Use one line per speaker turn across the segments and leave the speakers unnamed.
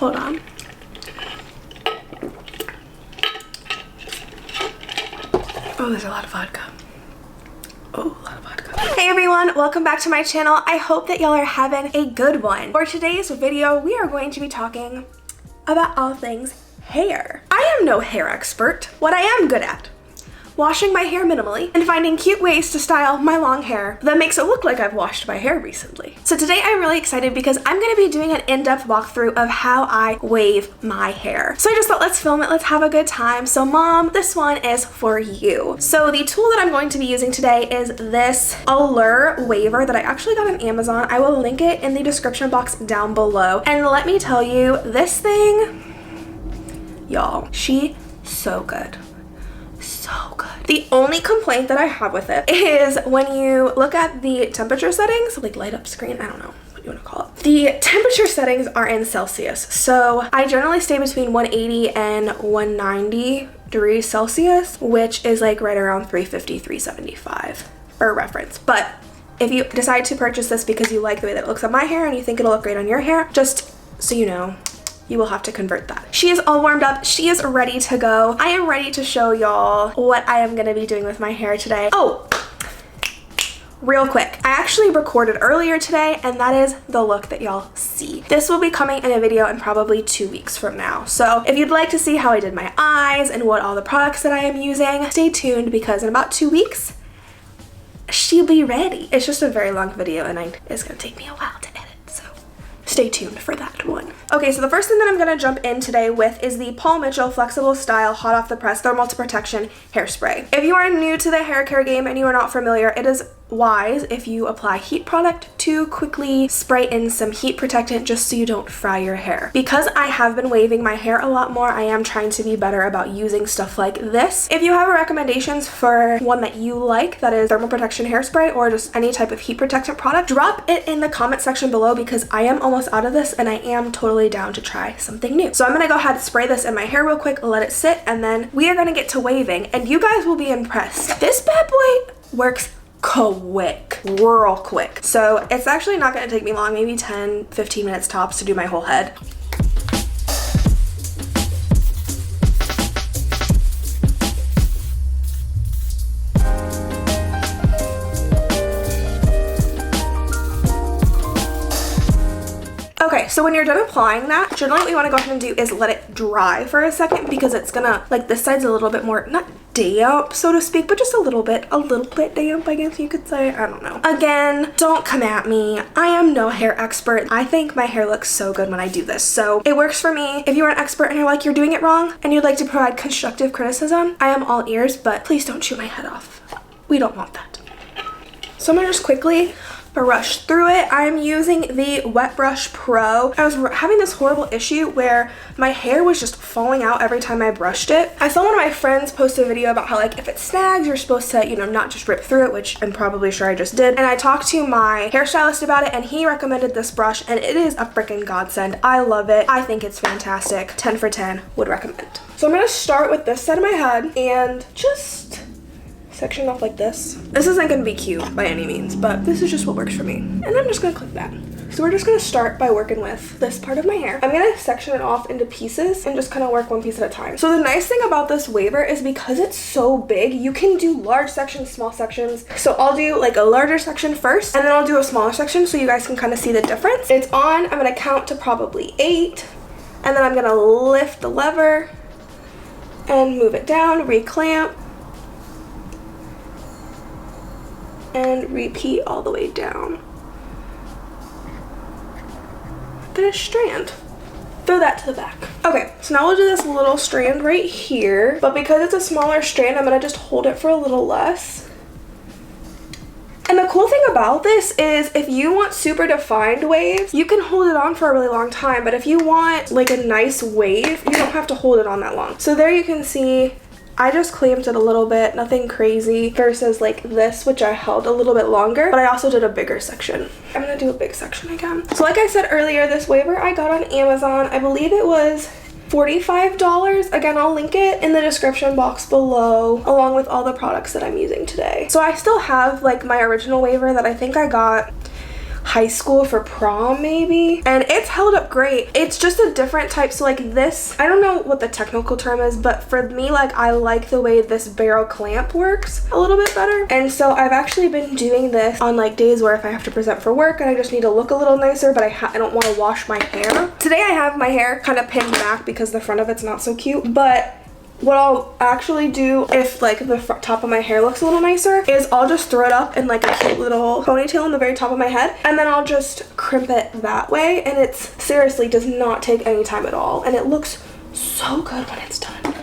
Hold on. Oh, there's a lot of vodka. Oh, a lot of vodka. Hey everyone, welcome back to my channel. I hope that y'all are having a good one. For today's video, we are going to be talking about all things hair. I am no hair expert. What I am good at: washing my hair minimally and finding cute ways to style my long hair that makes it look like I've washed my hair recently. So today I'm really excited because I'm gonna be doing an in-depth walkthrough of how I wave my hair. So I just thought, let's film it, let's have a good time. So mom, this one is for you. So the tool that I'm going to be using today is this Allure waver that I actually got on Amazon. I will link it in the description box down below. And let me tell you, this thing, y'all, she so good. So good. The only complaint that I have with it is when you look at the temperature settings, like light up screen, I don't know what you want to call it. The temperature settings are in Celsius. So I generally stay between 180 and 190 degrees Celsius, which is like right around 350, 375 for reference. But if you decide to purchase this because you like the way that it looks on my hair and you think it'll look great on your hair, just so you know, you will have to convert that. She is all warmed up. She is ready to go. I am ready to show y'all what I am gonna be doing with my hair today. Oh, real quick, I actually recorded earlier today and that is the look that y'all see. This will be coming in a video in probably 2 weeks from now. So if you'd like to see how I did my eyes and what all the products that I am using, stay tuned because in about 2 weeks, she'll be ready. It's just a very long video and it's gonna take me a while to edit. Stay tuned for that one. Okay, so the first thing that I'm gonna jump in today with is the Paul Mitchell Flexible Style Hot Off the Press Thermal to Protection Hairspray. If you are new to the hair care game and you are not familiar, it is wise if you apply heat product to quickly spray in some heat protectant just so you don't fry your hair. Because I have been waving my hair a lot more, I am trying to be better about using stuff like this. If you have recommendations for one that you like that is thermal protection hairspray or just any type of heat protectant product, drop it in the comment section below because I am almost out of this and I am totally down to try something new. So I'm gonna go ahead and spray this in my hair real quick, let it sit, and then we are gonna get to waving and you guys will be impressed. This bad boy works quick, real quick. So it's actually not gonna take me long, maybe 10-15 minutes tops to do my whole head. Okay, so when you're done applying that, generally what you want to go ahead and do is let it dry for a second because it's gonna, like this side's a little bit more, not damp so to speak, but just a little bit damp, I guess you could say. I don't know. Again, don't come at me. I am no hair expert. I think my hair looks so good when I do this. So it works for me. If you are an expert and you're like, you're doing it wrong and you'd like to provide constructive criticism, I am all ears, but please don't chew my head off. We don't want that. So I'm gonna just quickly brush through it. I'm using the Wet Brush Pro. I was having this horrible issue where my hair was just falling out every time I brushed it. I saw one of my friends post a video about how like if it snags, you're supposed to, you know, not just rip through it, which I'm probably sure I just did. And I talked to my hairstylist about it and he recommended this brush and it is a freaking godsend. I love it. I think it's fantastic. 10 for 10, would recommend. So I'm gonna start with this side of my head and just section off like this. This isn't gonna be cute by any means, but this is just what works for me. And I'm just gonna clip that. So we're just gonna start by working with this part of my hair. I'm gonna section it off into pieces and just kind of work one piece at a time. So the nice thing about this waver is because it's so big, you can do large sections, small sections. So I'll do like a larger section first, and then I'll do a smaller section so you guys can kind of see the difference. It's on, I'm gonna count to probably 8, and then I'm gonna lift the lever and move it down, reclamp, and repeat all the way down. Then a strand. Throw that to the back. Okay, so now we'll do this little strand right here, but because it's a smaller strand, I'm gonna just hold it for a little less. And the cool thing about this is if you want super defined waves, you can hold it on for a really long time, but if you want like a nice wave, you don't have to hold it on that long. So there you can see I just clamped it a little bit, nothing crazy, versus like this, which I held a little bit longer, but I also did a bigger section. I'm gonna do a big section again. So like I said earlier, this waver I got on Amazon. I believe it was $45. Again, I'll link it in the description box below, along with all the products that I'm using today. So I still have like my original waver that I think I got high school for prom maybe, and it's held up great. It's just a different type. So like this, I don't know what the technical term is, but for me, like I like the way this barrel clamp works a little bit better. And so I've actually been doing this on like days where if I have to present for work and I just need to look a little nicer, but I don't want to wash my hair. Today I have my hair kind of pinned back because the front of it's not so cute, but what I'll actually do if like the top of my hair looks a little nicer is I'll just throw it up in like a cute little ponytail on the very top of my head, and then I'll just crimp it that way, and it's seriously does not take any time at all, and it looks so good when it's done.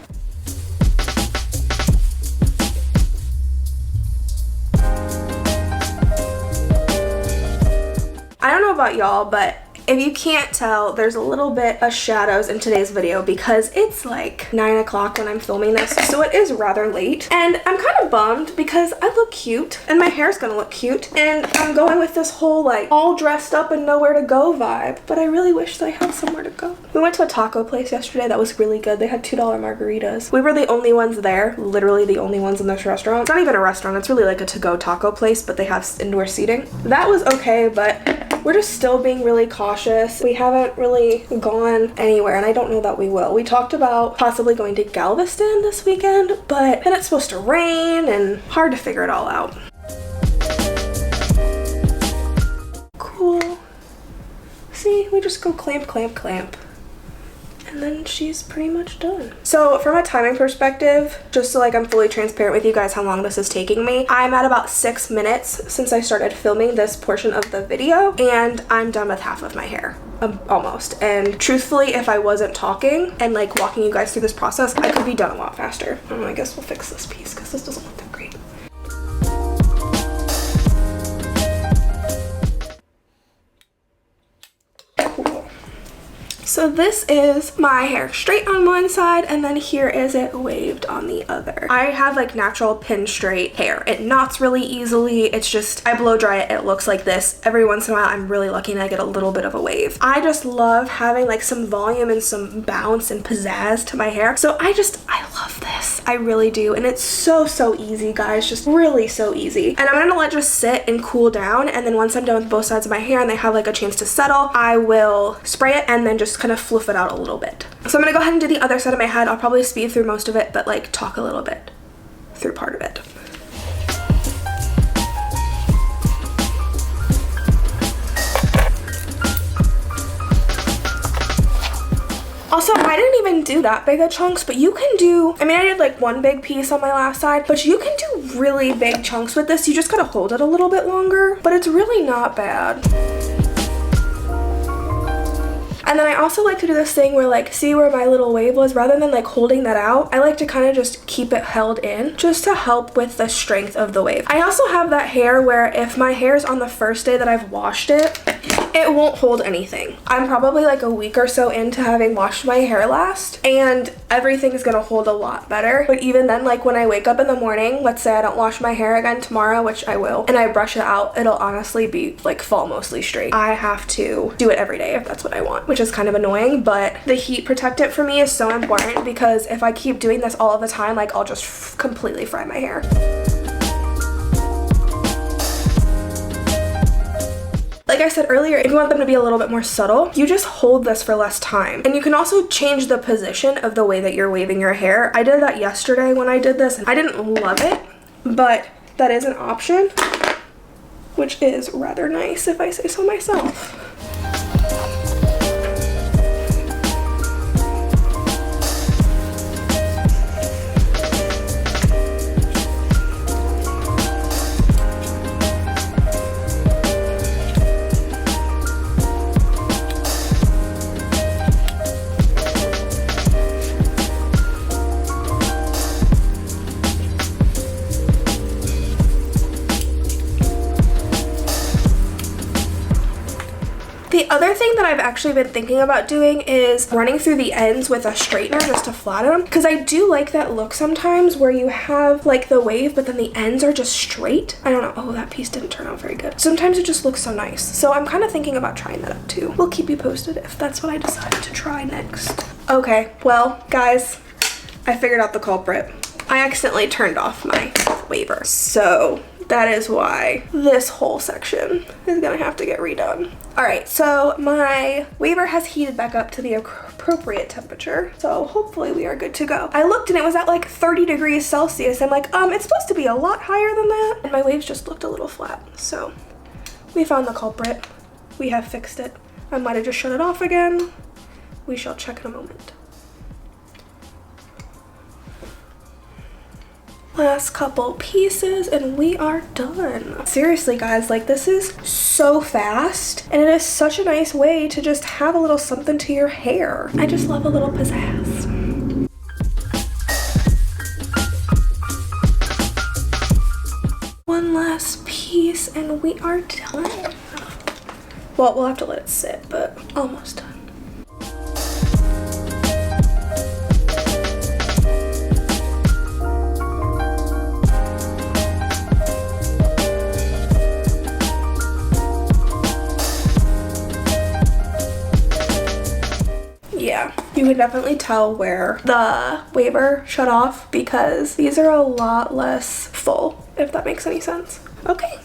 I don't know about y'all, but if you can't tell, there's a little bit of shadows in today's video because it's like 9 o'clock when I'm filming this, so it is rather late. And I'm kind of bummed because I look cute and my hair's gonna look cute, and I'm going with this whole like all dressed up and nowhere to go vibe, but I really wish that I had somewhere to go. We went to a taco place yesterday that was really good. They had $2 margaritas. We were the only ones there, literally the only ones in this restaurant. It's not even a restaurant, it's really like a to-go taco place, but they have indoor seating. That was okay, but we're just still being really cautious. We haven't really gone anywhere, and I don't know that we will. We talked about possibly going to Galveston this weekend, but then it's supposed to rain and hard to figure it all out. Cool. See, we just go clamp, clamp, clamp, and then she's pretty much done. So from a timing perspective, just so like I'm fully transparent with you guys how long this is taking me, I'm at about 6 minutes since I started filming this portion of the video, and I'm done with half of my hair. Almost. And truthfully, if I wasn't talking and like walking you guys through this process, I could be done a lot faster. I guess we'll fix this piece because this doesn't look that great. So this is my hair straight on one side, and then here is it waved on the other. I have like natural pin straight hair. It knots really easily. It's just, I blow dry it, it looks like this. Every once in a while, I'm really lucky and I get a little bit of a wave. I just love having like some volume and some bounce and pizzazz to my hair. So I love this. I really do. And it's so easy, guys. Just really so easy. And I'm gonna let it just sit and cool down. And then once I'm done with both sides of my hair and they have like a chance to settle, I will spray it and then just kind of fluff it out a little bit. So I'm gonna go ahead and do the other side of my head. I'll probably speed through most of it, but like talk a little bit through part of it. Also, I didn't even do that big of chunks, but you can do, I mean, I did like one big piece on my last side, but you can do really big chunks with this. You just gotta hold it a little bit longer, but it's really not bad. And then I also like to do this thing where like, see where my little wave was, rather than like holding that out, I like to kind of just keep it held in just to help with the strength of the wave. I also have that hair where if my hair's on the first day that I've washed it, it won't hold anything. I'm probably like a week or so into having washed my hair last, and everything's gonna hold a lot better. But even then, like when I wake up in the morning, let's say I don't wash my hair again tomorrow, which I will, and I brush it out, it'll honestly be like fall mostly straight. I have to do it every day if that's what I want, which is kind of annoying, but the heat protectant for me is so important because if I keep doing this all of the time, like I'll just completely fry my hair. Like I said earlier, if you want them to be a little bit more subtle, you just hold this for less time. And you can also change the position of the way that you're waving your hair. I did that yesterday when I did this, and I didn't love it, but that is an option, which is rather nice if I say so myself. The other thing that I've actually been thinking about doing is running through the ends with a straightener just to flatten them, because I do like that look sometimes where you have like the wave but then the ends are just straight. I don't know. Oh, that piece didn't turn out very good. Sometimes it just looks so nice. So I'm kind of thinking about trying that up too. We'll keep you posted if that's what I decide to try next. Okay, well guys, I figured out the culprit. I accidentally turned off my waver. So that is why this whole section is gonna have to get redone. All right, so my waver has heated back up to the appropriate temperature, so hopefully we are good to go. I looked and it was at like 30 degrees Celsius. I'm like, it's supposed to be a lot higher than that. And my waves just looked a little flat. So we found the culprit. We have fixed it. I might have just shut it off again. We shall check in a moment. Last couple pieces and we are done. Seriously guys, like this is so fast and it is such a nice way to just have a little something to your hair. I just love a little pizzazz. One last piece and we are done. Well, we'll have to let it sit, but almost done. Yeah, you can definitely tell where the waver shut off because these are a lot less full, if that makes any sense. Okay,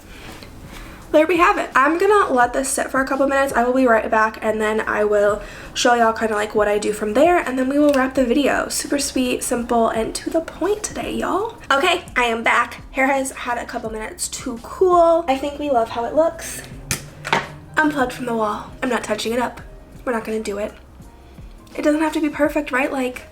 there we have it. I'm gonna let this sit for a couple minutes. I will be right back and then I will show y'all kind of like what I do from there and then we will wrap the video. Super sweet, simple, and to the point today, y'all. Okay, I am back. Hair has had a couple minutes to cool. I think we love how it looks. Unplugged from the wall. I'm not touching it up. We're not gonna do it. It doesn't have to be perfect, right? Like,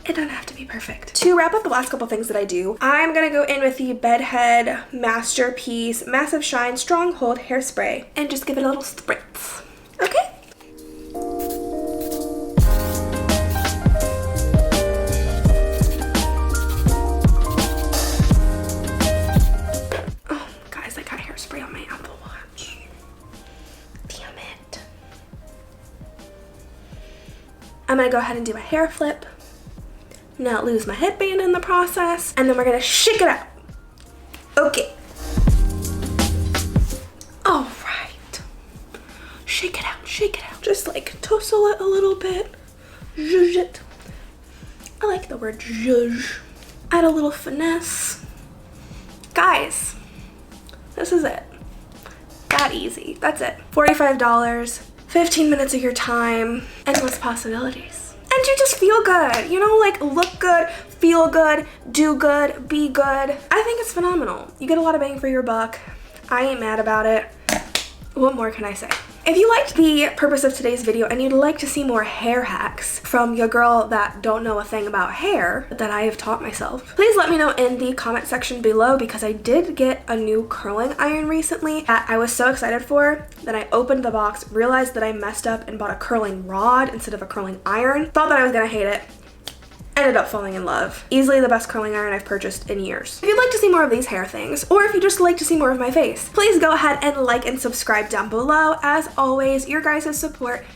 it doesn't have to be perfect. To wrap up the last couple things that I do, I'm gonna go in with the Bedhead Masterpiece Massive Shine Stronghold Hairspray and just give it a little spritz. Okay? Oh, guys, I got hairspray on my Apple Watch. Damn it. I'm gonna go ahead and do a hair flip, not lose my headband in the process, and then we're gonna shake it out. Okay. All right. Shake it out, shake it out. Just like tussle it a little bit. Zhuzh it. I like the word zhuzh. Add a little finesse. Guys, this is it. That easy, that's it. $45. 15 minutes of your time, endless possibilities. And you just feel good, you know, like look good, feel good, do good, be good. I think it's phenomenal. You get a lot of bang for your buck. I ain't mad about it. What more can I say? If you liked the purpose of today's video and you'd like to see more hair hacks from your girl that don't know a thing about hair that I have taught myself, please let me know in the comment section below because I did get a new curling iron recently that I was so excited for. Then I opened the box, realized that I messed up and bought a curling rod instead of a curling iron. Thought that I was gonna hate it. Ended up falling in love. Easily the best curling iron I've purchased in years. If you'd like to see more of these hair things, or if you just like to see more of my face, please go ahead and like and subscribe down below. As always, your guys' support,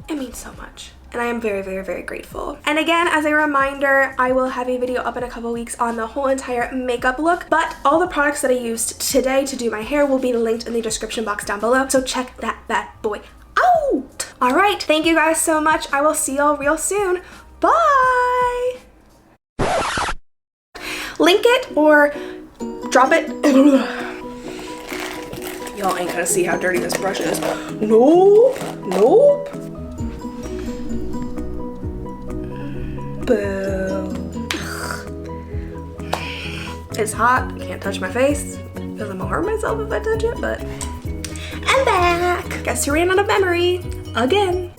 it means so much. And I am very, very, very grateful. And again, as a reminder, I will have a video up in a couple weeks on the whole entire makeup look, but all the products that I used today to do my hair will be linked in the description box down below, so check that bad boy out. All right, thank you guys so much. I will see y'all real soon. Bye! Link it or drop it. Y'all ain't gonna see how dirty this brush is. Nope, nope. Boo. It's hot, I can't touch my face because I'm gonna hurt myself if I touch it, but I'm back. Guess who ran out of memory again.